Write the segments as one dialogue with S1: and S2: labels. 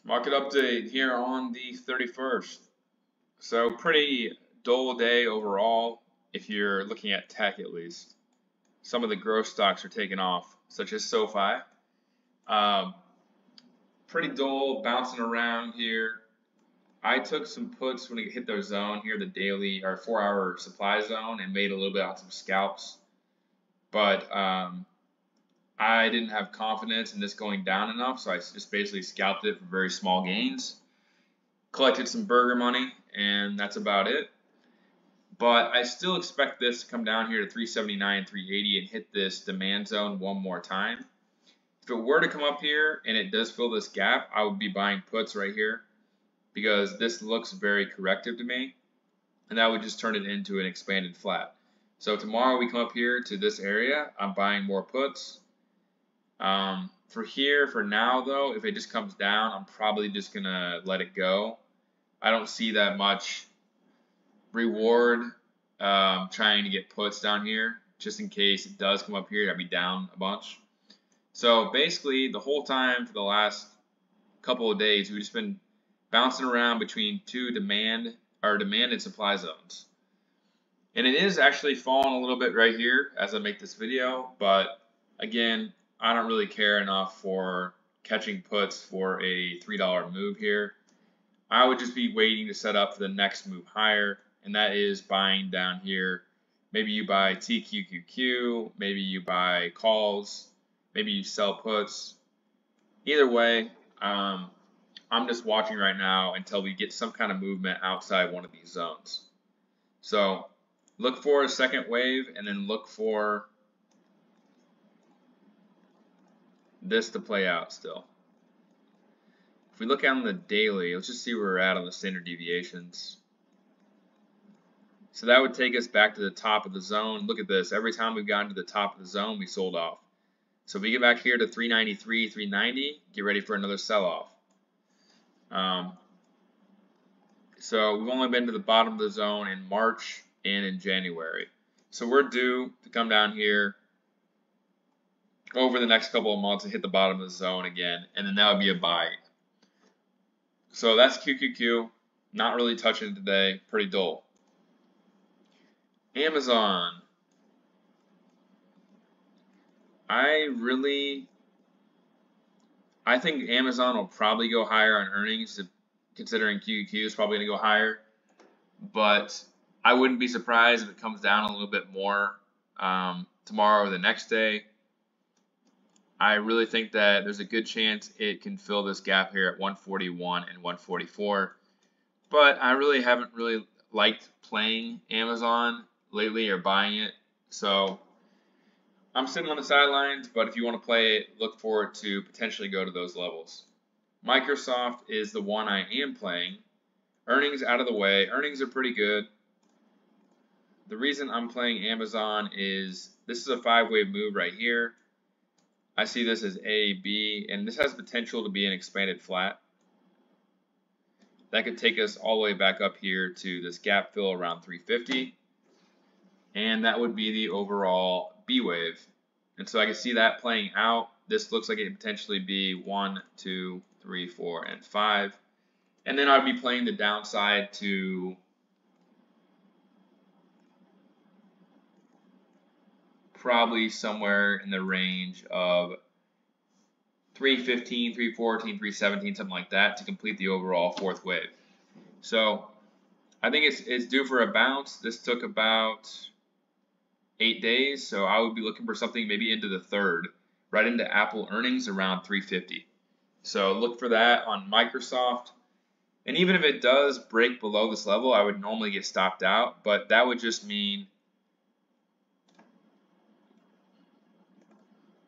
S1: Market update here on the 31st. So pretty dull day overall if you're looking at tech at least. Some of the growth stocks are taking off, such as SoFi. Pretty dull, bouncing around here. I took some puts when it hit their zone here, the daily or 4-hour supply zone, and made a little bit on some scalps. But I didn't have confidence in this going down enough, so I just basically scalped it for very small gains. Collected some burger money, and that's about it. But I still expect this to come down here to 379, 380 and hit this demand zone one more time. If it were to come up here and it does fill this gap, I would be buying puts right here because this looks very corrective to me, and that would just turn it into an expanded flat. So tomorrow we come up here to this area, I'm buying more puts. For now though, if it just comes down, I'm probably just gonna let it go. I don't see that much reward trying to get puts down here, just in case it does come up here, I'd be down a bunch. So basically the whole time for the last couple of days, we've just been bouncing around between two demand and supply zones. And it is actually falling a little bit right here as I make this video, but again, I don't really care enough for catching puts for a $3 move here. I would just be waiting to set up for the next move higher, and that is buying down here. Maybe you buy TQQQ, maybe you buy calls, maybe you sell puts. Either way, I'm just watching right now until we get some kind of movement outside one of these zones. So look for a second wave and then look for this to play out still. If we look on the daily, let's just see where we're at on the standard deviations. So that would take us back to the top of the zone. Look at this. Every time we've gotten to the top of the zone, we sold off. So if we get back here to 393, 390, get ready for another sell-off. So we've only been to the bottom of the zone in March and in January. So we're due to come down here over the next couple of months and hit the bottom of the zone again, and then that would be a buy. So that's QQQ, not really touching today, pretty dull. Amazon. I think Amazon will probably go higher on earnings, considering QQQ is probably going to go higher, but I wouldn't be surprised if it comes down a little bit more tomorrow or the next day. I really think that there's a good chance it can fill this gap here at 141 and 144. But I really haven't liked playing Amazon lately or buying it. So I'm sitting on the sidelines, but if you want to play it, look for it to potentially go to those levels. Microsoft is the one I am playing. Earnings out of the way. Earnings are pretty good. The reason I'm playing Amazon is this is a 5-wave move right here. I see this as A, B, and this has potential to be an expanded flat. That could take us all the way back up here to this gap fill around 350. And that would be the overall B wave. And so I can see that playing out. This looks like it could potentially be 1, 2, 3, 4, and 5. And then I'd be playing the downside to probably somewhere in the range of 315, 314, 317, something like that to complete the overall 4th wave. So I think it's due for a bounce. This took about 8 days, so I would be looking for something maybe into the 3rd, right into Apple earnings around 350. So look for that on Microsoft. And even if it does break below this level, I would normally get stopped out, but that would just mean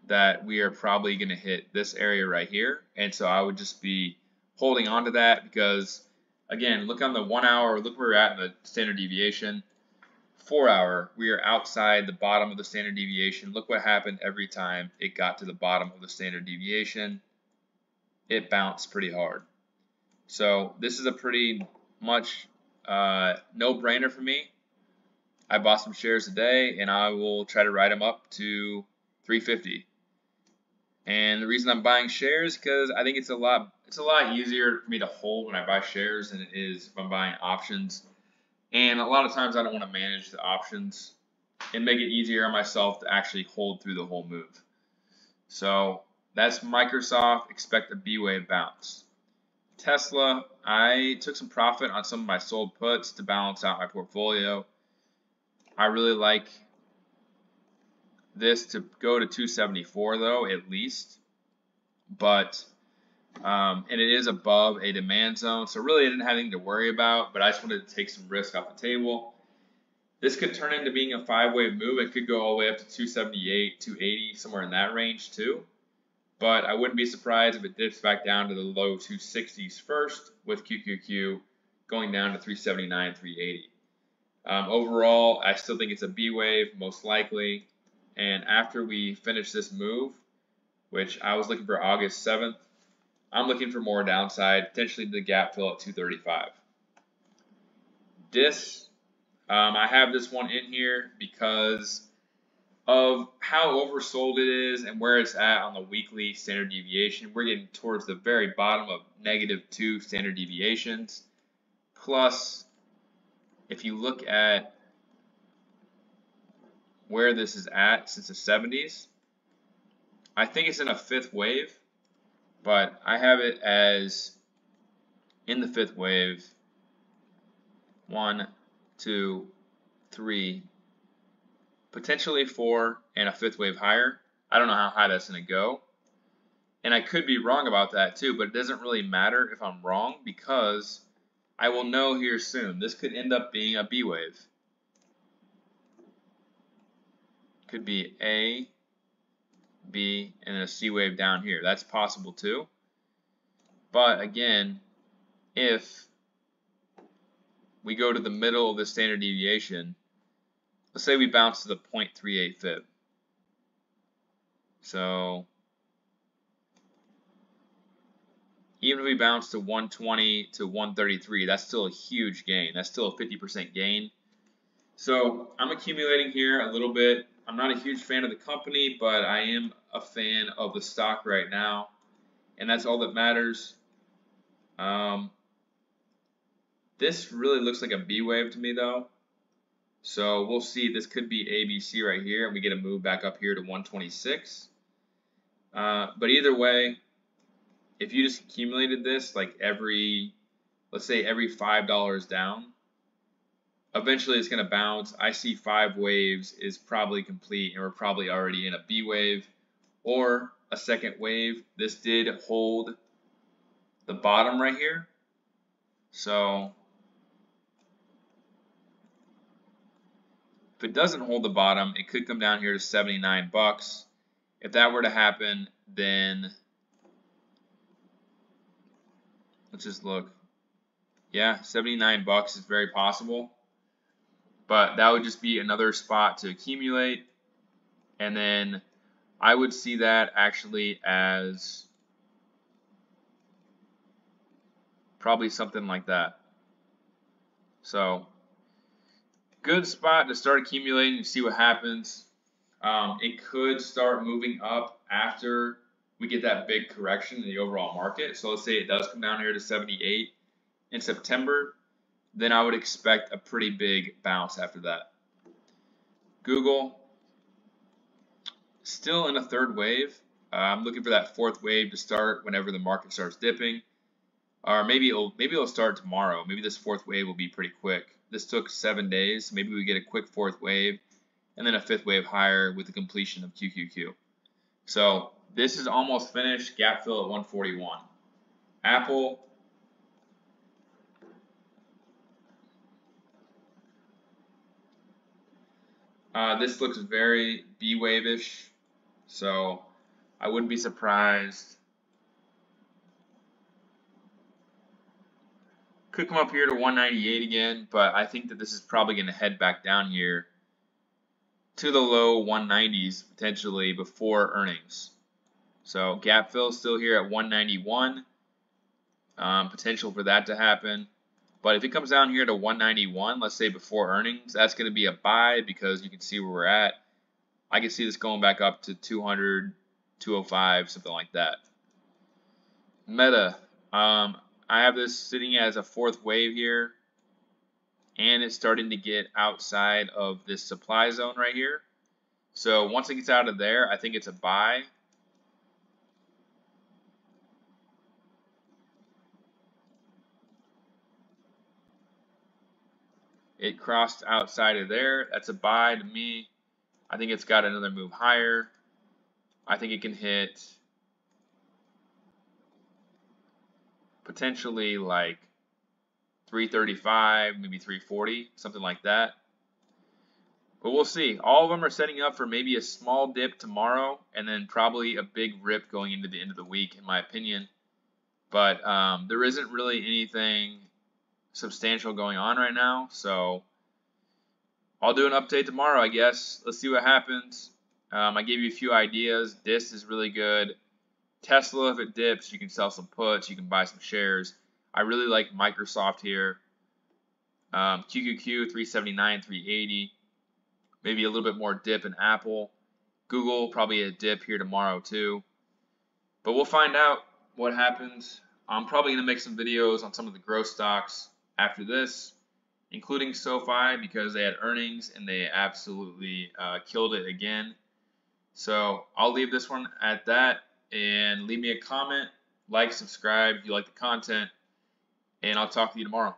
S1: that we are probably going to hit this area right here, and so I would just be holding on to that because, again, look on the 1 hour, look where we're at in the standard deviation. 4 hour, we are outside the bottom of the standard deviation. Look what happened every time it got to the bottom of the standard deviation. It bounced pretty hard. So this is a pretty much no-brainer for me. I bought some shares today, and I will try to ride them up to 350. And the reason I'm buying shares because I think it's a lot easier for me to hold when I buy shares than it is if I'm buying options. And a lot of times I don't want to manage the options and make it easier on myself to actually hold through the whole move. So that's Microsoft. Expect a B wave bounce. Tesla, I took some profit on some of my sold puts to balance out my portfolio. I really like this to go to 274 though, at least. But and it is above a demand zone, so really I didn't have anything to worry about, but I just wanted to take some risk off the table. This could turn into being a 5-wave move. It could go all the way up to 278, 280, somewhere in that range too. But I wouldn't be surprised if it dips back down to the low 260s first, with QQQ going down to 379, 380. Overall, I still think it's a B wave, most likely. And after we finish this move, which I was looking for August 7th, I'm looking for more downside, potentially the gap fill at 235. DIS, I have this one in here because of how oversold it is and where it's at on the weekly standard deviation. We're getting towards the very bottom of -2 standard deviations. Plus, if you look at where this is at since the 70s, I think it's in a 5th wave, but I have it as in the 5th wave, 1, 2, 3, potentially 4, and a 5th wave higher. I don't know how high that's going to go. And I could be wrong about that too, but it doesn't really matter if I'm wrong because I will know here soon. This could end up being a B wave. Could be A, B, and then a C wave down here. That's possible too. But again, if we go to the middle of the standard deviation, let's say we bounce to the 0.38 fib. So even if we bounce to 120 to 133, that's still a huge gain. That's still a 50% gain. So I'm accumulating here a little bit. I'm not a huge fan of the company, but I am a fan of the stock right now, and that's all that matters. This really looks like a B wave to me though. So we'll see. This could be ABC right here, and we get a move back up here to 126. But either way, if you just accumulated this like let's say every $5 down, eventually it's going to bounce. I see 5 waves is probably complete, and we're probably already in a B wave or a second wave. This did hold the bottom right here. So if it doesn't hold the bottom, it could come down here to 79 bucks. If that were to happen, then let's just look. Yeah, 79 bucks is very possible. But that would just be another spot to accumulate. And then I would see that actually as probably something like that. So good spot to start accumulating and see what happens. It could start moving up after we get that big correction in the overall market. So let's say it does come down here to 78 in September, then I would expect a pretty big bounce after that. Google, still in a 3rd wave. I'm looking for that 4th wave to start whenever the market starts dipping. Or maybe it'll start tomorrow. Maybe this 4th wave will be pretty quick. This took 7 days. Maybe we get a quick 4th wave and then a 5th wave higher with the completion of QQQ. So this is almost finished. Gap fill at 141. Apple, this looks very B wave-ish, so I wouldn't be surprised. Could come up here to 198 again, but I think that this is probably going to head back down here to the low 190s potentially before earnings. So gap fill still here at 191. Potential for that to happen. But if it comes down here to 191, let's say before earnings, that's going to be a buy because you can see where we're at. I can see this going back up to 200, 205, something like that. Meta, I have this sitting as a fourth wave here, and it's starting to get outside of this supply zone right here. So once it gets out of there, I think it's a buy. It crossed outside of there. That's a buy to me. I think it's got another move higher. I think it can hit potentially like 335, maybe 340, something like that. But we'll see. All of them are setting up for maybe a small dip tomorrow and then probably a big rip going into the end of the week, in my opinion. But there isn't really anything substantial going on right now. So I'll do an update tomorrow, I guess. Let's see what happens. I gave you a few ideas. This is really good. Tesla, if it dips, you can sell some puts. You can buy some shares. I really like Microsoft here. QQQ, 379, 380. Maybe a little bit more dip in Apple. Google, probably a dip here tomorrow too. But we'll find out what happens. I'm probably going to make some videos on some of the growth stocks after this, including SoFi, because they had earnings and they absolutely killed it again. So I'll leave this one at that, and leave me a comment, like, subscribe if you like the content, and I'll talk to you tomorrow.